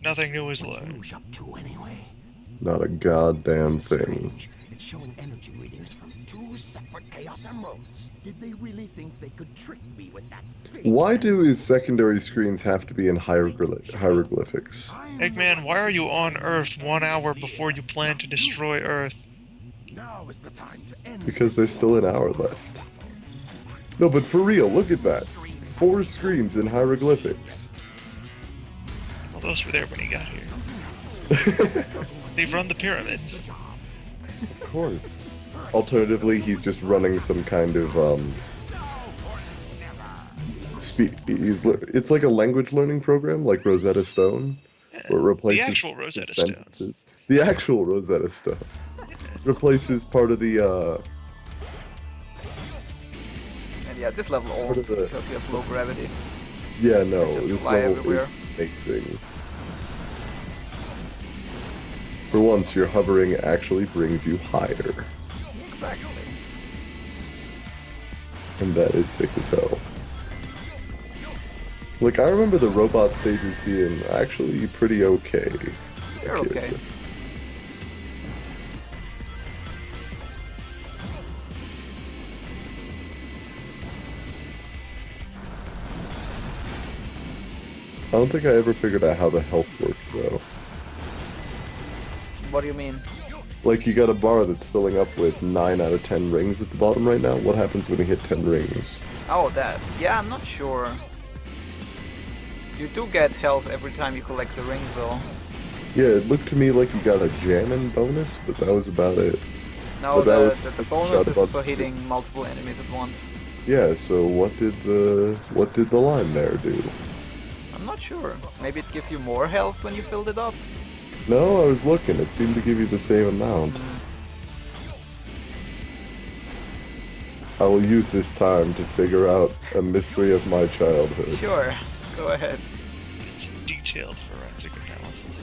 Nothing new is What's learned. Rouge up to anyway? Not a goddamn thing. Strange. It's showing energy readings from two separate Chaos Emeralds. Did they really think they could trick me with that big Why do thing? his secondary screens have to be in hieroglyphics? Eggman, why are you on Earth 1 hour before you plan to destroy Earth? Now is the time to end Because this there's still an hour left. No, but for real, look at that. 4 screens in hieroglyphics. Well, those were there when he got here. They've run the pyramid. Of course. Alternatively, he's just running some kind of, it's like a language learning program, like Rosetta Stone, where it The replaces actual Rosetta Stone. sentences. The actual Rosetta Stone. Replaces part of the, And yeah, this level What old is it? because we have low gravity. yeah, no, Just this fly level everywhere. is amazing. For once, your hovering actually brings you higher. Exactly. And that is sick as hell. Like, I remember the robot stages being actually pretty okay. As a They're kid. okay. I don't think I ever figured out how the health worked, though. What do you mean? Like, you got a bar that's filling up with 9 out of 10 rings at the bottom right now. What happens when you hit 10 rings? Oh, that. Yeah, I'm not sure. You do get health every time you collect the ring, though. Yeah, it looked to me like you got a jamming bonus, but that was about it. No, But that was the just bonus shot is about for hitting six. multiple enemies at once. Yeah, so what did the line there do? I'm not sure. Maybe it gives you more health when you filled it up. No, I was looking. It seemed to give you the same amount. I will use this time to figure out a mystery of my childhood. Sure, go ahead. It's detailed forensic analysis.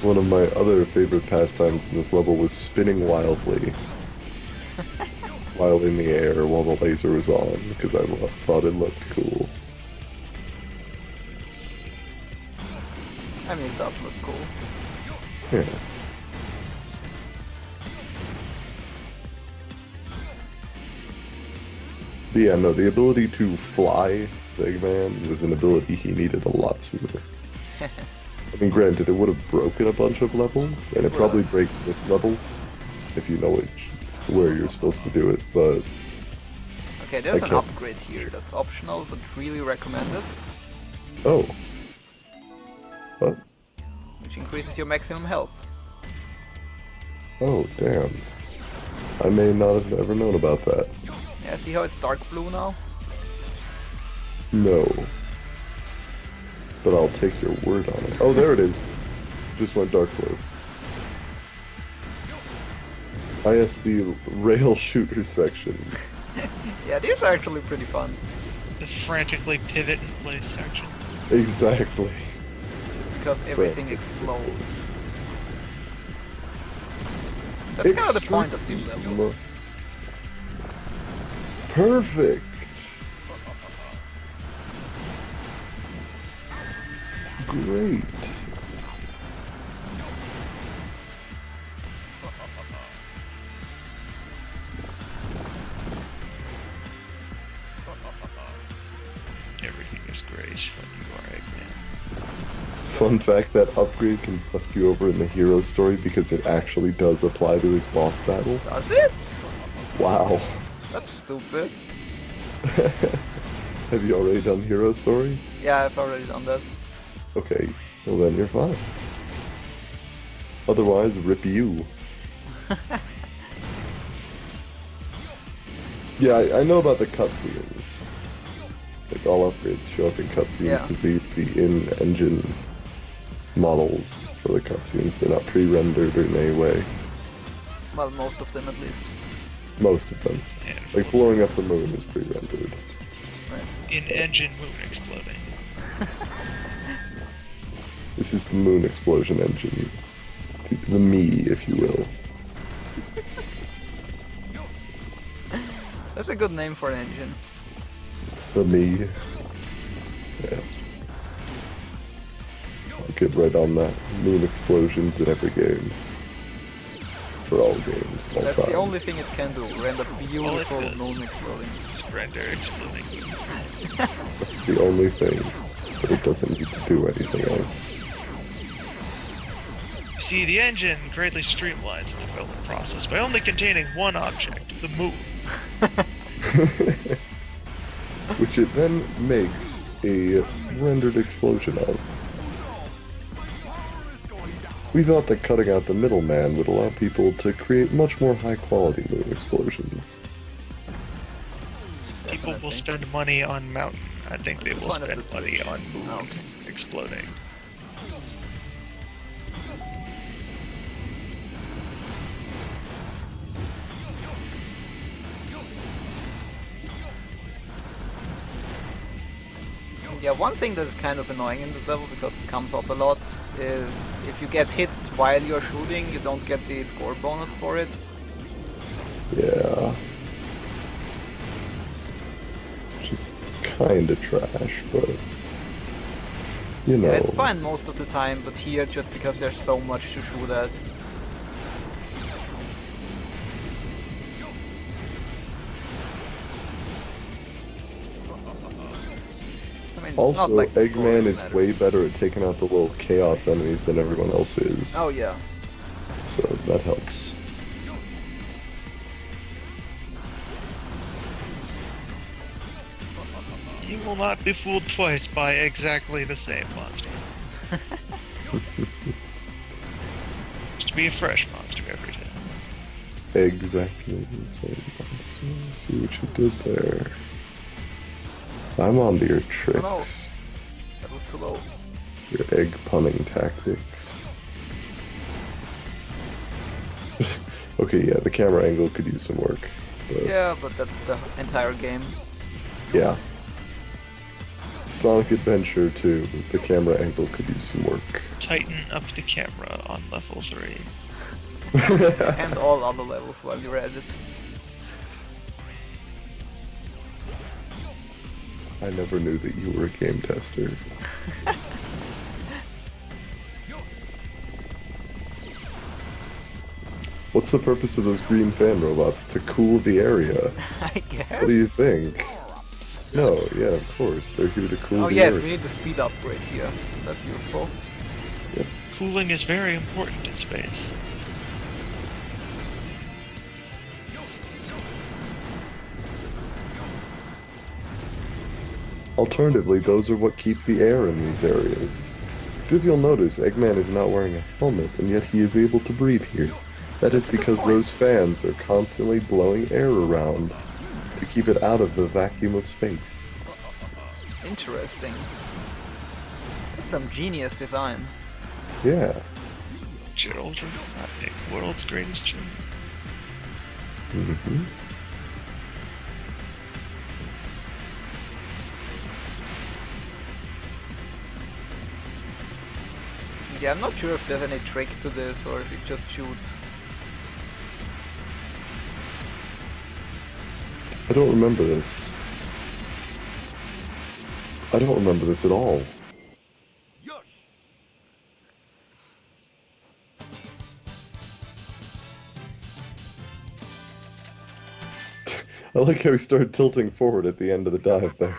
One of my other favorite pastimes in this level was spinning wildly while in the air while the laser was on, because I thought it looked cool. I mean, it does look cool. Yeah. But yeah, no, the ability to fly Eggman was an ability he needed a lot sooner. I mean, granted, it would have broken a bunch of levels, and it probably breaks this level if you know where you're supposed to do it, but Okay, there's I an can't- upgrade here that's optional, but really recommended, oh. What? which increases your maximum health. Oh, damn. I may not have ever known about that. Yeah, see how it's dark blue now? No. But I'll take your word on it. Oh, there it is. Just went dark blue. I asked the rail shooter section. Yeah, these are actually pretty fun. The frantically pivot in place sections. Exactly. Because everything explodes. That's kind of the point of these levels. Perfect. Great. Everything is great when you are Eggman. Fun fact, that upgrade can fuck you over in the hero story because it actually does apply to his boss battle. Does it? Wow. That's stupid. Have you already done hero story? Yeah, I've already done that. Okay, well then you're fine. Otherwise, rip you. Yeah, I know about the cutscenes. Like, all upgrades show up in cutscenes Yeah. because they use the in-engine models for the cutscenes. They're not pre-rendered in any way. Well, most of them at least. Most of them. And Like, blowing up the moon is pre-rendered. in-engine moon exploding. This is the moon explosion engine. The me, if you will. good name for an engine. The me. Yeah. I'll get right on that. Moon explosions in every game. For all games, all That's time. the only thing it can do, render beautiful does. moon exploding. It's render exploding. That's the only thing. But it doesn't need to do anything else. You see, the engine greatly streamlines the development process by only containing one object, the moon. Which it then makes a rendered explosion of. We thought that cutting out the middleman would allow people to create much more high-quality moon explosions. People will spend money on mountain. I think they will Point of spend the money on moon Oh, okay. exploding. Yeah, one thing that is kind of annoying in this level, because it comes up a lot, is if you get hit while you're shooting, you don't get the score bonus for it. Yeah. Which is kinda trash, but... You know. Yeah, it's fine most of the time, but here, just because there's so much to shoot at. I mean, Also, not like the score Eggman is matters. way better at taking out the little chaos enemies than everyone else is. Oh yeah. So that helps. You will not be fooled twice by exactly the same monster. Just be a fresh monster every day. Exactly the same monster. See what you did there. I'm on to your tricks. That was too low. Your egg punning tactics. Okay, yeah, the camera angle could use some work. But Yeah, but that's the entire game. yeah. Sonic Adventure 2, the camera angle could use some work. Tighten up the camera on level 3. And all other levels while you're at it. I never knew that you were a game tester. What's the purpose of those green fan robots? To cool the area. I guess. What do you think? No, yeah, of course. They're here to cool Oh the yes, area. we need the speed upgrade here. That's useful. Yes. Cooling is very important in space. Alternatively, those are what keep the air in these areas. Because if you'll notice, Eggman is not wearing a helmet, and yet he is able to breathe here. That is because those fans are constantly blowing air around to keep it out of the vacuum of space. Interesting. That's some genius design. Yeah. Children not make world's greatest genius. Mm-hmm. Yeah, I'm not sure if there's any trick to this or if you just shoot. I don't remember this. I don't remember this at all. I like how he started tilting forward at the end of the dive there.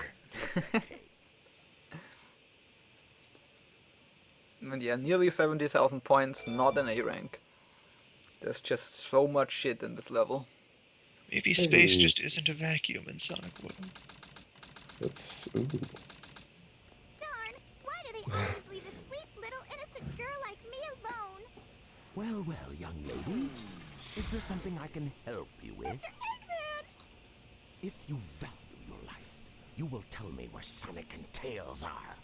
And yeah, nearly 70,000 points, not an A rank. There's just so much shit in this level. Maybe space Hey. just isn't a vacuum in Sonic World. That's... Ooh. Darn! Why do they always leave a sweet little innocent girl like me alone? Well, well, young lady. Is there something I can help you with? Mr. Eggman! If you value your life, you will tell me where Sonic and Tails are.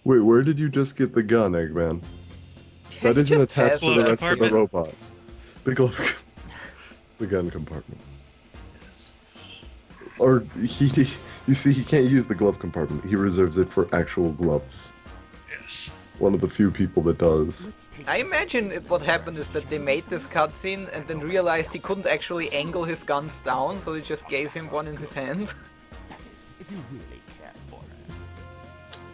Wait, where did you just get the gun, Eggman? That isn't Just attached to the Glove rest of the compartment? robot. The glove... the gun compartment. Yes. Or, you see, he can't use the glove compartment. He reserves it for actual gloves. Yes. one of the few people that does. I imagine what happened is that they made this cutscene and then realized he couldn't actually angle his guns down, so they just gave him one in his hand. If you really care for her.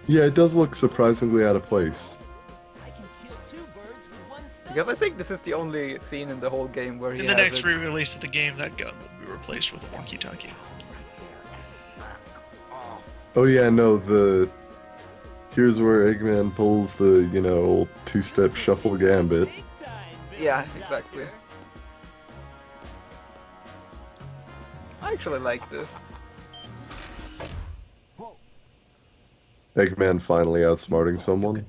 Yeah, it does look surprisingly out of place. Because I think this is the only scene in the whole game where he In the has next it. re-release of the game, that gun will be replaced with a walkie-talkie. Oh yeah, no, here's where Eggman pulls the, old two-step shuffle gambit. Yeah, exactly. I actually like this. Eggman finally outsmarting someone.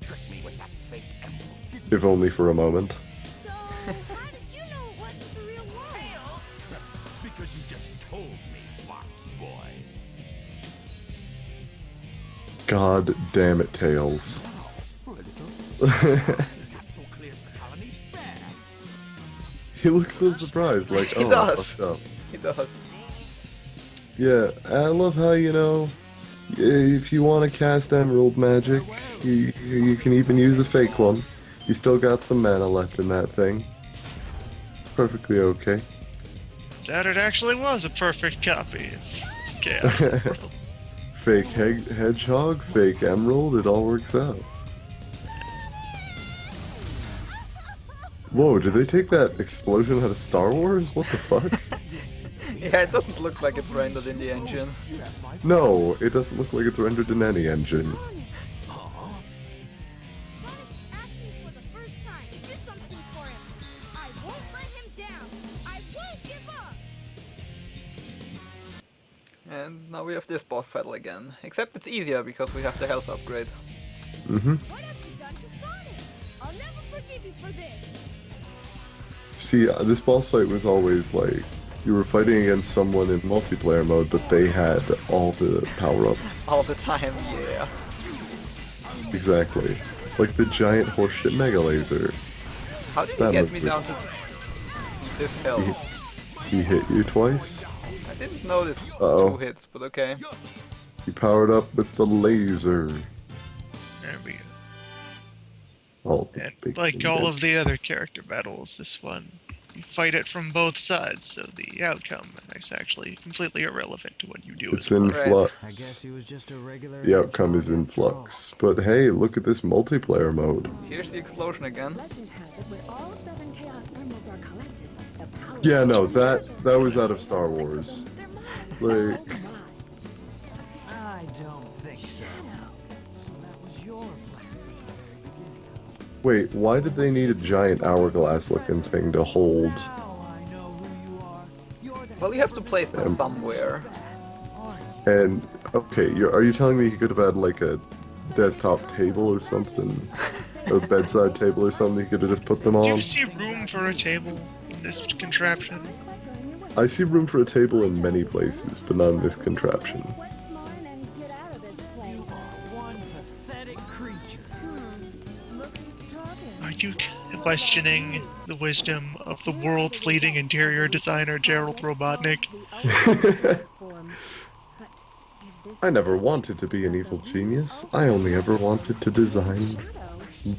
If only for a moment. So, how did you know it wasn't the real one? Because you just told me, Fox Boy. God damn it, Tails. He looks so surprised, like, He oh, does. fucked up. He does. Yeah, I love how, if you want to cast Emerald magic, you can even use a fake one. You still got some mana left in that thing. It's perfectly okay. That it actually was a perfect copy of Chaos Emerald. Fake hedgehog, fake emerald, it all works out. Whoa, did they take that explosion out of Star Wars? What the fuck? Yeah, it doesn't look like it's rendered in the engine. No, it doesn't look like it's rendered in any engine. Sonic asked me for the first time to do something for him. I won't let him down. I won't give up. And now we have this boss battle again. Except it's easier because we have the health upgrade. Mm-hmm. What have you done to Sonic? I'll never forgive you for this. See, this boss fight was always like, you were fighting against someone in multiplayer mode, but they had all the power-ups. All the time, yeah. Exactly. Like the giant horseshit mega laser. How did That he get move me was- down to this health? He hit you twice. I didn't notice Uh-oh. 2 hits, but okay. He powered up with the laser. There we go. Oh, And big like thing all there. of the other character battles, this one, you fight it from both sides, so the outcome is actually completely irrelevant to what you do It's as well. in Right. flux. I guess he was just a regular. The outcome is hedgehog in after all. flux. But hey, look at this multiplayer mode. Here's the explosion again. Legend has it where all 7 Chaos Emeralds are collected, the power Yeah, no, of that was out of Star Wars. their minds. Like, I don't think so. So that was your plan from the very beginning. wait, why did they need a giant hourglass-looking thing to hold? Now I know who you are. You're the Well, you have to place them somewhere. And okay, are you telling me he could have had like a desktop table or something, a bedside table or something? He could have just put them Do on. you see room for a table in this contraption? I see room for a table in many places, but not in this contraption. Quit smarting and get out of this place. one pathetic creature. Look who's talking. Are you questioning the wisdom of the world's leading interior designer, Gerald Robotnik? I never wanted to be an evil genius. I only ever wanted to design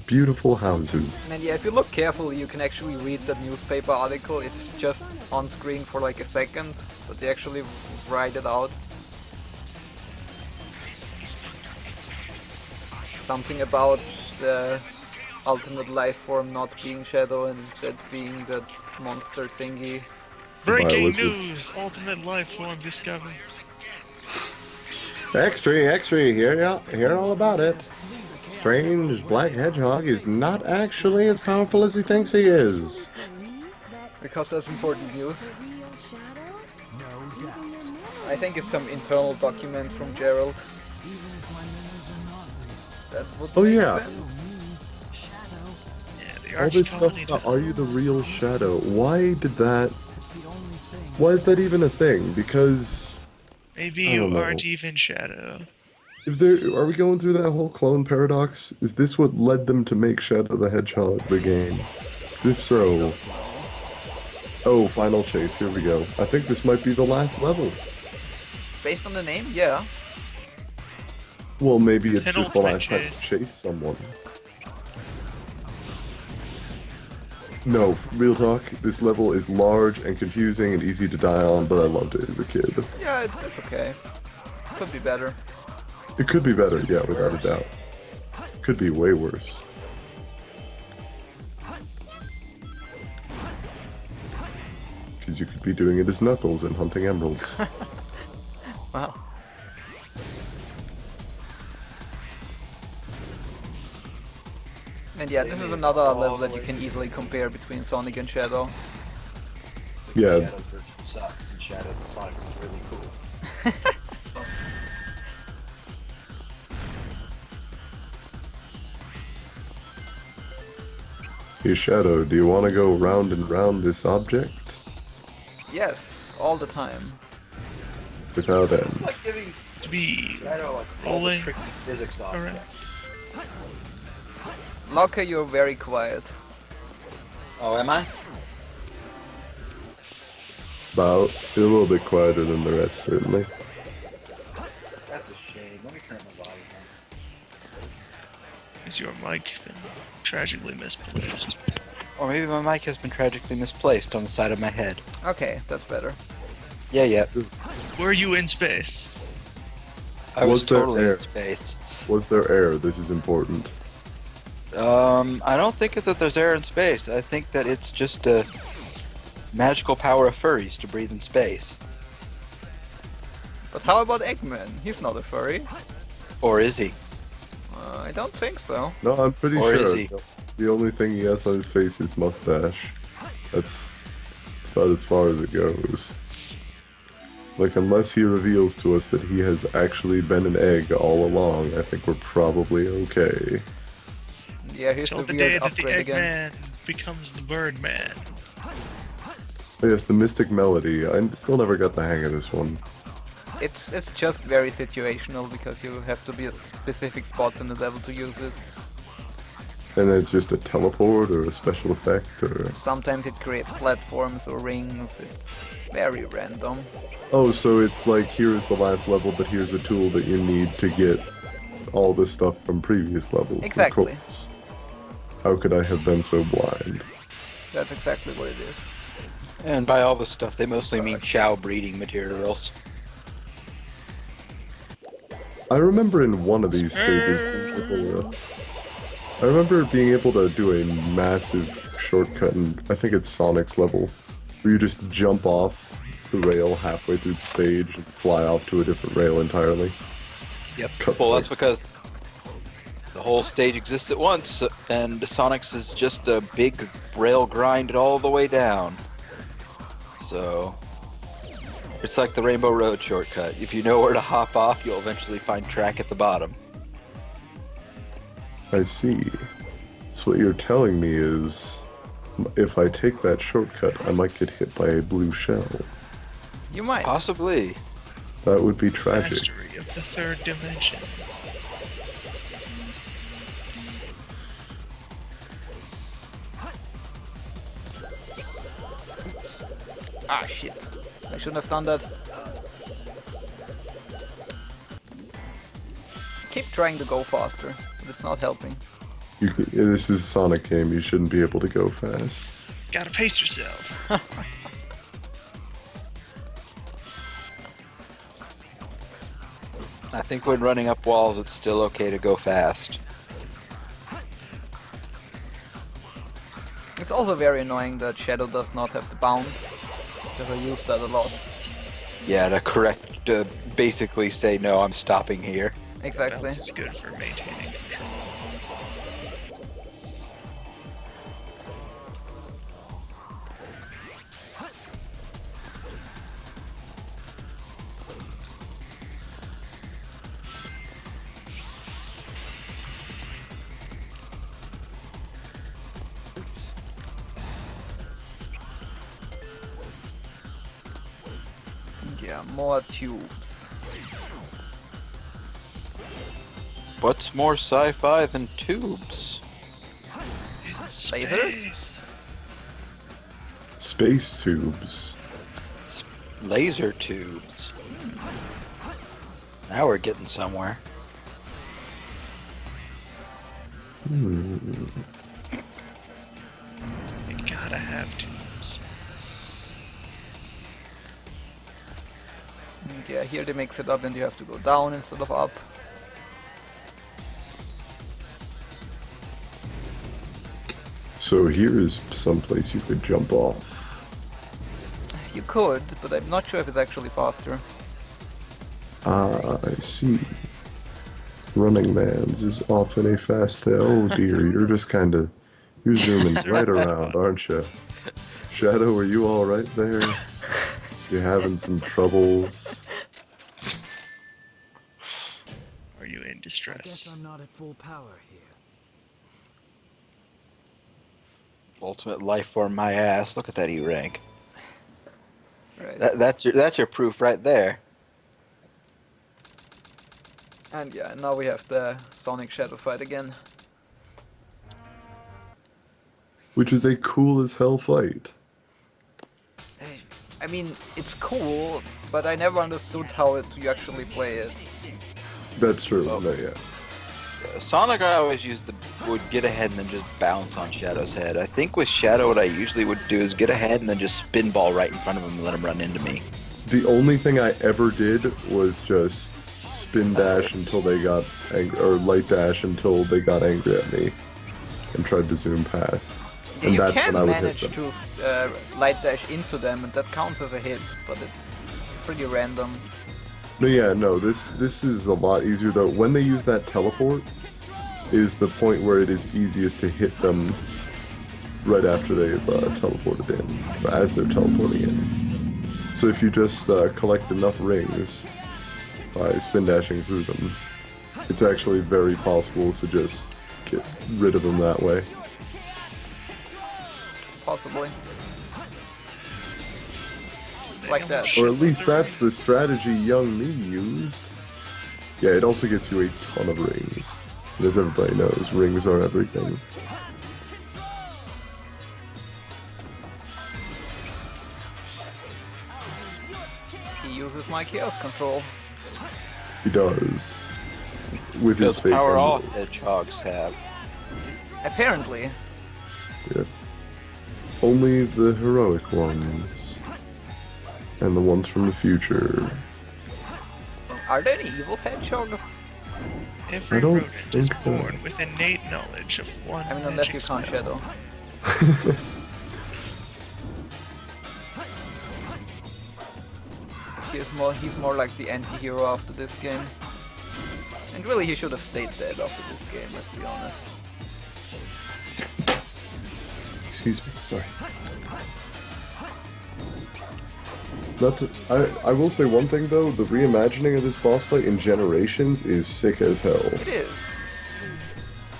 beautiful houses. And yeah, if you look carefully, you can actually read that newspaper article. It's just on screen for like a second, but they actually write it out. Something about the ultimate life form not being Shadow and instead being that monster thingy. Breaking Lizard. news! Ultimate life form discovered. Extra, hear all about it. Strange black hedgehog is not actually as powerful as he thinks he is. Because that's important news. Real shadow? No doubt. I think it's some internal document from Gerald. Even when there's a non-real That would Oh make yeah, sense. shadow, Yeah, the all this stuff Archcolony about are you the real shadow? Why did that? it's the only thing. Why is that even a thing? Because Maybe I don't you know. aren't even Shadow. if are we going through that whole clone paradox? Is this what led them to make Shadow the Hedgehog the game? 'Cause if so, oh, final chase. Here we go. I think this might be the last level. Based on the name, yeah. Well, maybe it's just the Penultimate last time to chase. chase someone. No, real talk, this level is large and confusing and easy to die on, but I loved it as a kid. Yeah, it's okay. Could be better. It could be better, yeah, without a doubt. Could be way worse. Because you could be doing it as Knuckles and hunting emeralds. Wow. And yeah, this is another level that you can easily compare between Sonic and Shadow. Yeah, Shadows version sucks, and Shadows and Sonic's is really cool. hey Shadow, do you want to go round and round this object? Yes, all the time. Without It's end. like giving To be Shadow like all the rolling tricky physics off. around. Locke, you're very quiet. Oh, am I? About. You're a little bit quieter than the rest, certainly. That's a shame. Let me turn my volume Is your mic been tragically misplaced? on. Or maybe my mic has been tragically misplaced on the side of my head. Okay, that's better. Yeah. Were you in space? I was Was there totally air? in space. Was there air? This is important. I don't think that there's air in space. I think that it's just a magical power of furries to breathe in space. But how about Eggman? He's not a furry. Or is he? I don't think so. No, I'm pretty Or sure. is he? The only thing he has on his face is mustache. That's about as far as it goes. Like, unless he reveals to us that he has actually been an egg all along, I think we're probably okay. Yeah, here's Till the the day weird that the upgrade again. Eggman becomes the Birdman. Oh, yes, the Mystic Melody. I still never got the hang of this one. It's just very situational because you have to be at specific spots in the level to use it. And then it's just a teleport or a special effect or... Sometimes it creates platforms or rings. It's very random. Oh, so it's like, here's the last level, but here's a tool that you need to get all this stuff from previous levels. Of Exactly. course. How could I have been so blind? That's exactly what it is. And by all this stuff, they mostly mean Shao breeding materials. I remember in one of these stages, I remember being able to do a massive shortcut in, I think it's Sonic's level, where you just jump off the rail halfway through the stage and fly off to a different rail entirely. Yep. Cuts Well, like- that's because the whole stage exists at once, and Sonic's is just a big rail grind all the way down. So, it's like the Rainbow Road shortcut. If you know where to hop off, you'll eventually find track at the bottom. I see. So what you're telling me is, if I take that shortcut, I might get hit by a blue shell. You might. Possibly. That would be tragic. Mastery of the third dimension. Ah, shit. I shouldn't have done that. Keep trying to go faster, but it's not helping. You could, this is a Sonic game, you shouldn't be able to go fast. Gotta pace yourself. I think when running up walls, it's still okay to go fast. It's also very annoying that Shadow does not have the bounce, because I use that a lot. Yeah, to basically say, no, I'm stopping here. Exactly. Bounce is good for maintaining control. Yeah, more tubes. What's more sci-fi than tubes? In space. Space tubes. Laser tubes. Now we're getting somewhere. You gotta gotta have tubes. And yeah, here they mix it up and you have to go down instead of up. So here is some place you could jump off. You could, but I'm not sure if it's actually faster. Ah, I see. Running Man's is often a fast thing. Oh dear, you're just kinda... You're zooming right around, aren't you? Shadow, are you alright there? You having some troubles? Are you in I guess distress? I'm not at full power here. Ultimate life form, my ass. Look at that E rank. Right. That's your proof right there. And yeah, now we have the Sonic Shadow fight again. Which is a cool as hell fight. I mean, it's cool, but I never understood how you actually play it. That's true, Oh. no, yeah. Sonic, I always would get ahead and then just bounce on Shadow's head. I think with Shadow, what I usually would do is get ahead and then just spin ball right in front of him and let him run into me. The only thing I ever did was just spin dash until they got angry, or light dash until they got angry at me, and tried to zoom past. And You that's can when I would manage hit them. to light dash into them, and that counts as a hit, but it's pretty random. No, yeah, no, this is a lot easier though. When they use that teleport, is the point where it is easiest to hit them right after they've teleported in, or as they're teleporting in. So if you just collect enough rings by spin dashing through them, it's actually very possible to just get rid of them that way. Possibly. Like that. Or at least that's the strategy young me used. Yeah, it also gets you a ton of rings. And as everybody knows, rings are everything. He uses my chaos control. He does. With his Because fake power all emerald. hedgehogs have. Apparently. Yeah. Only the heroic ones. And the ones from the future. Are there any evil hedgehogs? Every I don't rodent is think so. born with innate knowledge of one I mean, unless you magic count spell. Shadow. He's more like the anti-hero after this game. And really, he should have stayed dead after this game, let's be honest. Excuse me, sorry. Not to, I will say one thing though, the reimagining of this boss fight in Generations is sick as hell. It is.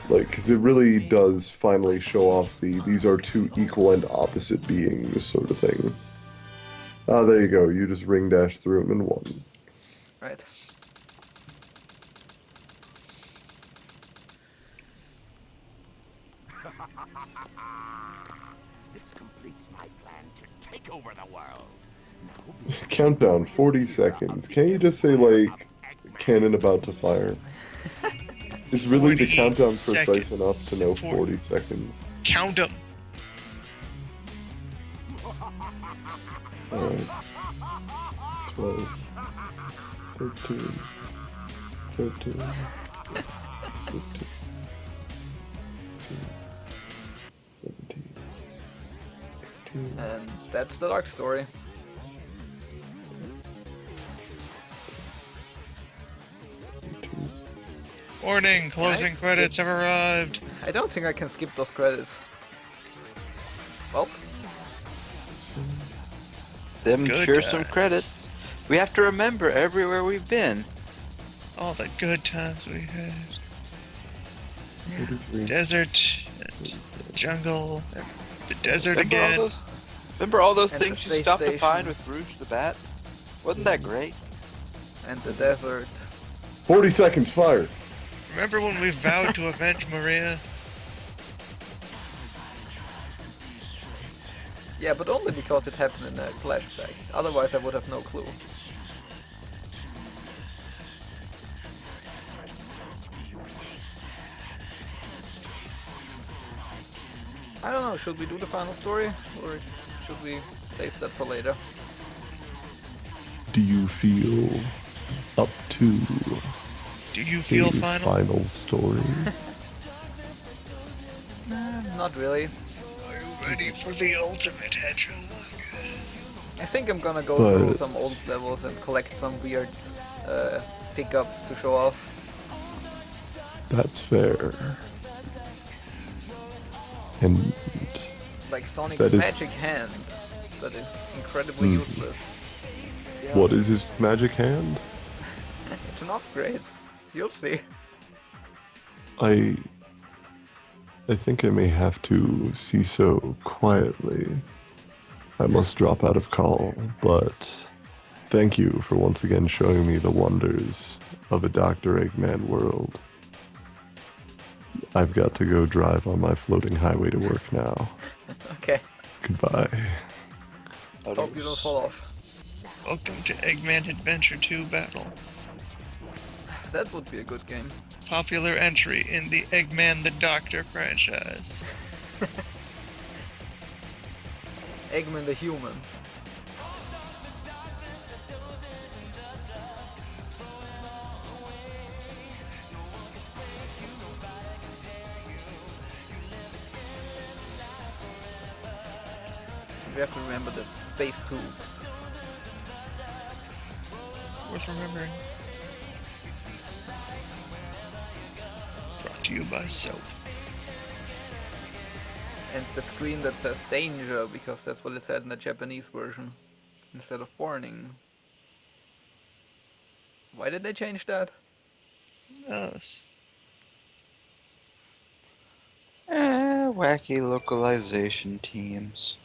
Like, because it really does finally show off the these are two equal and opposite beings sort of thing. Ah, there you go. You just ring dash through them and won. Right. This completes my plan to take over the world. Now be Countdown 40 seconds. Can't you just say, like, cannon about to fire? Is really the 40 countdown precise seconds. enough to know 40 seconds? Count them. Alright. 12, 13, 14, 15, 17, 18, And that's the Dark story. 19. Warning, closing Nice. credits have arrived. I don't think I can skip those credits. Well, Them Good sure some times. credits. We have to remember everywhere we've been. All the good times we had. 33. Desert, and jungle, and the desert Remember all again. those And the things you space stopped to find station. with Rouge the Bat? Wasn't that great? and the desert. 40 seconds, fire! Remember when we vowed to avenge Maria? Yeah, but only because it happened in a flashback. Otherwise, I would have no clue. I don't know, should we do the final story? Or should we save that for later? Do you feel up to Do you feel a final story? Not really. Are you ready for the ultimate hedgehog? I think I'm gonna go But- through some old levels and collect some weird pickups to show off. That's fair. And Like Sonic's That is- magic hand. That is incredibly useless. Yeah. what is his magic hand? It's an upgrade. You'll see. I think I may have to see so quietly. I must drop out of call, but thank you for once again showing me the wonders of a Dr. Eggman world. I've got to go drive on my floating highway to work now. Okay. Goodbye. Hope you don't fall off. Welcome to Eggman Adventure 2 Battle. That would be a good game. Popular entry in the Eggman the Doctor franchise. Eggman the Human. We have to remember the space tubes. Worth remembering. Brought to you by soap. And the screen that says danger, because that's what it said in the Japanese version, instead of warning. Why did they change that? Yes. Wacky localization teams.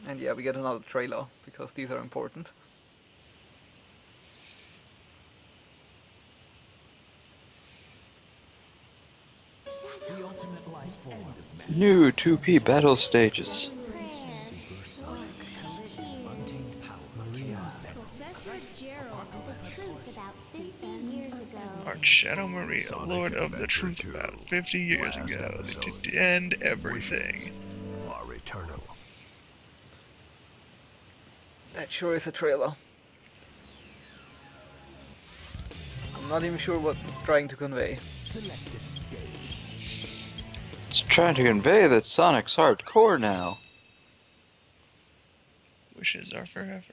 And yeah, we get another trailer, because these are important. The ultimate life form. New 2P battle stages. Professor Gerald, the truth about 50 years ago. Arch Shadow Maria, Lord of the Truth about 50 years ago, to end everything. Are eternal. That sure is a trailer. I'm not even sure what it's trying to convey. Select the stage. It's trying to convey that Sonic's hardcore now. Wishes are forever.